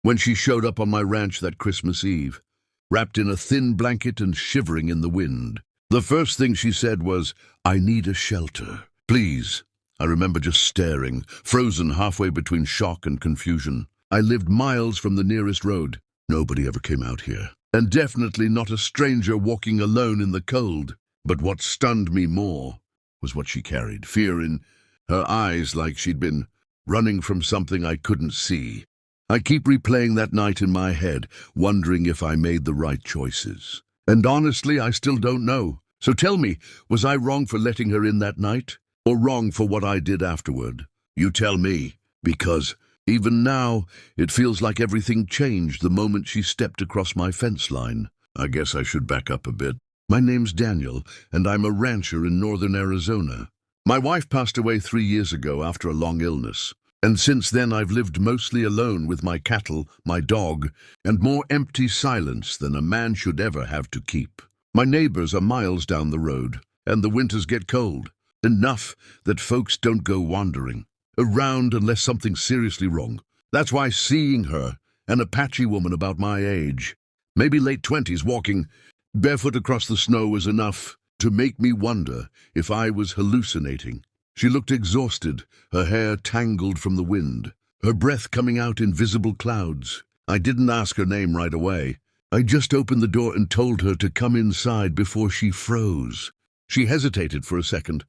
when she showed up on my ranch that Christmas Eve, wrapped in a thin blanket and shivering in the wind. The first thing she said was, "I need a shelter. Please." I remember just staring, frozen halfway between shock and confusion. I lived miles from the nearest road. Nobody ever came out here. And definitely not a stranger walking alone in the cold. But what stunned me more was what she carried, fear in her eyes, like she'd been running from something I couldn't see. I keep replaying that night in my head, wondering if I made the right choices. And honestly, I still don't know. So tell me, was I wrong for letting her in that night? Or wrong for what I did afterward? You tell me, because even now, it feels like everything changed the moment she stepped across my fence line. I guess I should back up a bit. My name's Daniel, and I'm a rancher in northern Arizona. My wife passed away 3 years ago after a long illness. And since then I've lived mostly alone with my cattle, my dog, and more empty silence than a man should ever have to keep. My neighbors are miles down the road, and the winters get cold. Enough that folks don't go wandering around unless something's seriously wrong. That's why seeing her, an Apache woman about my age, maybe late 20s, walking barefoot across the snow, was enough to make me wonder if I was hallucinating. She looked exhausted, her hair tangled from the wind, her breath coming out in visible clouds. I didn't ask her name right away. I just opened the door and told her to come inside before she froze. She hesitated for a second,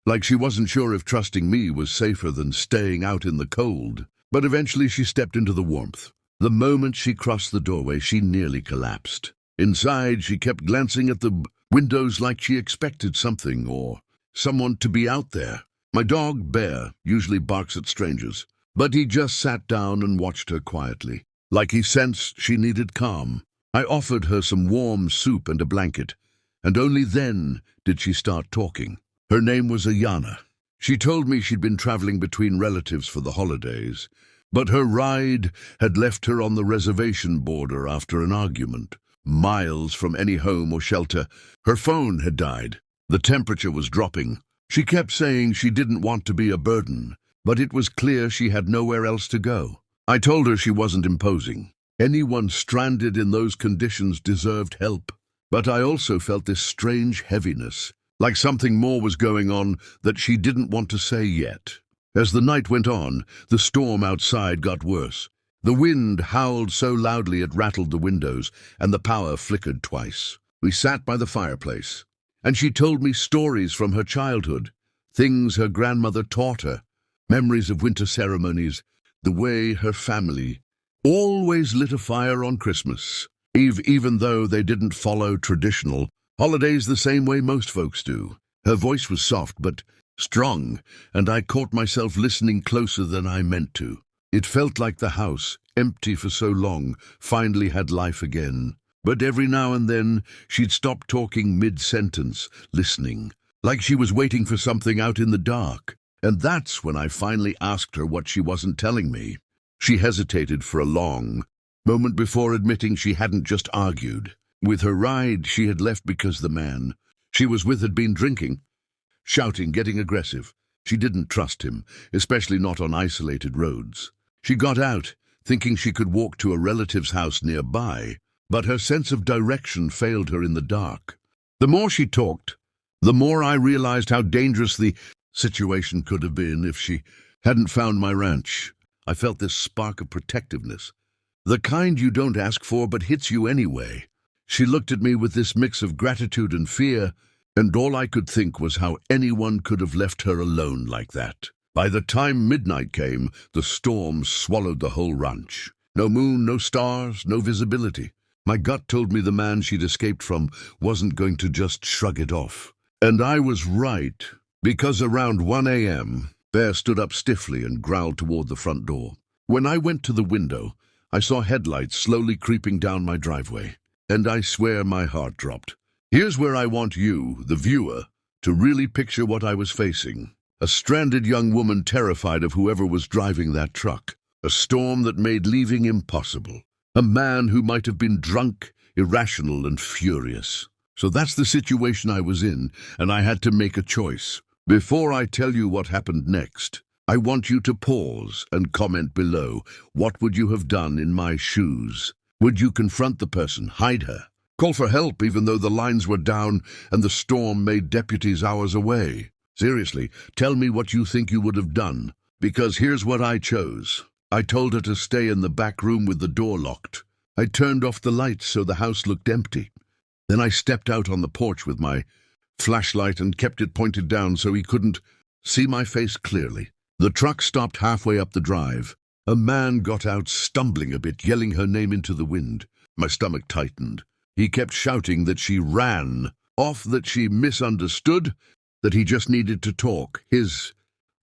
like she wasn't sure if trusting me was safer than staying out in the cold. But eventually she stepped into the warmth. The moment she crossed the doorway, she nearly collapsed. Inside, she kept glancing at the windows like she expected something or someone to be out there. My dog, Bear, usually barks at strangers, but he just sat down and watched her quietly, like he sensed she needed calm. I offered her some warm soup and a blanket, and only then did she start talking. Her name was Ayana. She told me she'd been traveling between relatives for the holidays, but her ride had left her on the reservation border after an argument, miles from any home or shelter. Her phone had died. The temperature was dropping. She kept saying she didn't want to be a burden, but it was clear she had nowhere else to go. I told her she wasn't imposing. Anyone stranded in those conditions deserved help. But I also felt this strange heaviness, like something more was going on that she didn't want to say yet. As the night went on, the storm outside got worse. The wind howled so loudly it rattled the windows, and the power flickered twice. We sat by the fireplace, and she told me stories from her childhood, things her grandmother taught her, memories of winter ceremonies, the way her family always lit a fire on Christmas Eve, even though they didn't follow traditional holidays the same way most folks do. Her voice was soft but strong, and I caught myself listening closer than I meant to. It felt like the house, empty for so long, finally had life again. But every now and then, she'd stop talking mid-sentence, listening, like she was waiting for something out in the dark. And that's when I finally asked her what she wasn't telling me. She hesitated for a long moment before admitting she hadn't just argued. With her ride, she had left because the man she was with had been drinking, shouting, getting aggressive. She didn't trust him, especially not on isolated roads. She got out, thinking she could walk to a relative's house nearby, but her sense of direction failed her in the dark. The more she talked, the more I realized how dangerous the situation could have been if she hadn't found my ranch. I felt this spark of protectiveness, the kind you don't ask for but hits you anyway. She looked at me with this mix of gratitude and fear, and all I could think was how anyone could have left her alone like that. By the time midnight came, the storm swallowed the whole ranch. No moon, no stars, no visibility. My gut told me the man she'd escaped from wasn't going to just shrug it off. And I was right, because around 1 a.m., Bear stood up stiffly and growled toward the front door. When I went to the window, I saw headlights slowly creeping down my driveway, and I swear my heart dropped. Here's where I want you, the viewer, to really picture what I was facing. A stranded young woman terrified of whoever was driving that truck. A storm that made leaving impossible. A man who might have been drunk, irrational, and furious. So that's the situation I was in, and I had to make a choice. Before I tell you what happened next, I want you to pause and comment below. What would you have done in my shoes? Would you confront the person, hide her, call for help even though the lines were down and the storm made deputies hours away? Seriously, tell me what you think you would have done, because here's what I chose. I told her to stay in the back room with the door locked. I turned off the lights so the house looked empty. Then I stepped out on the porch with my flashlight and kept it pointed down so he couldn't see my face clearly. The truck stopped halfway up the drive. A man got out, stumbling a bit, yelling her name into the wind. My stomach tightened. He kept shouting that she ran off, that she misunderstood, that he just needed to talk. His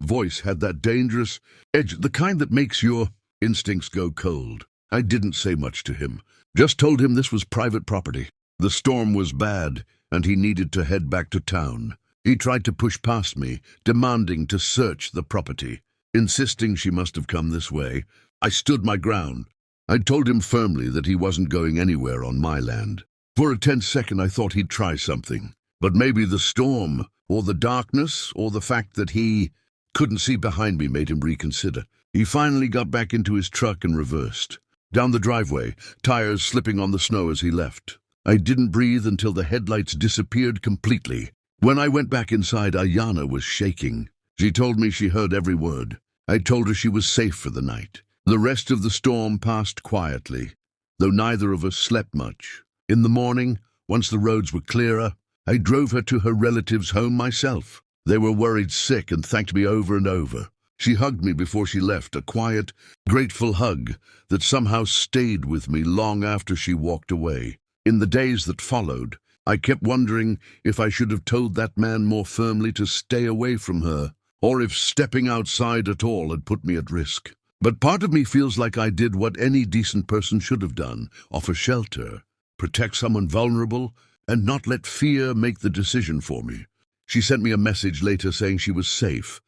voice had that dangerous edge, the kind that makes your instincts go cold. I didn't say much to him, just told him this was private property. The storm was bad, and he needed to head back to town. He tried to push past me, demanding to search the property, insisting she must have come this way. I stood my ground. I told him firmly that he wasn't going anywhere on my land. For a tense second I thought he'd try something, but maybe the storm, or the darkness, or the fact that he couldn't see behind me made him reconsider. He finally got back into his truck and reversed down the driveway, tires slipping on the snow as he left. I didn't breathe until the headlights disappeared completely. When I went back inside, Ayana was shaking. She told me she heard every word. I told her she was safe for the night. The rest of the storm passed quietly, though neither of us slept much. In the morning, once the roads were clearer, I drove her to her relatives' home myself. They were worried sick and thanked me over and over. She hugged me before she left, a quiet, grateful hug that somehow stayed with me long after she walked away. In the days that followed, I kept wondering if I should have told that man more firmly to stay away from her, or if stepping outside at all had put me at risk. But part of me feels like I did what any decent person should have done: offer shelter, protect someone vulnerable, and not let fear make the decision for me. She sent me a message later saying she was safe,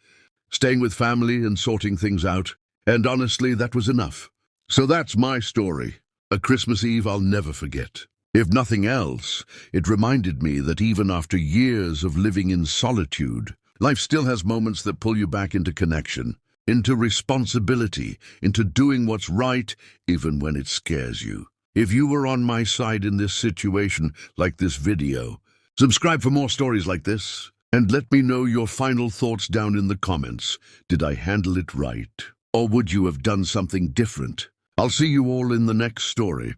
staying with family and sorting things out, and honestly, that was enough. So that's my story, a Christmas Eve I'll never forget. If nothing else, it reminded me that even after years of living in solitude, life still has moments that pull you back into connection, into responsibility, into doing what's right, even when it scares you. If you were on my side in this situation, like this video, subscribe for more stories like this, and let me know your final thoughts down in the comments. Did I handle it right? Or would you have done something different? I'll see you all in the next story.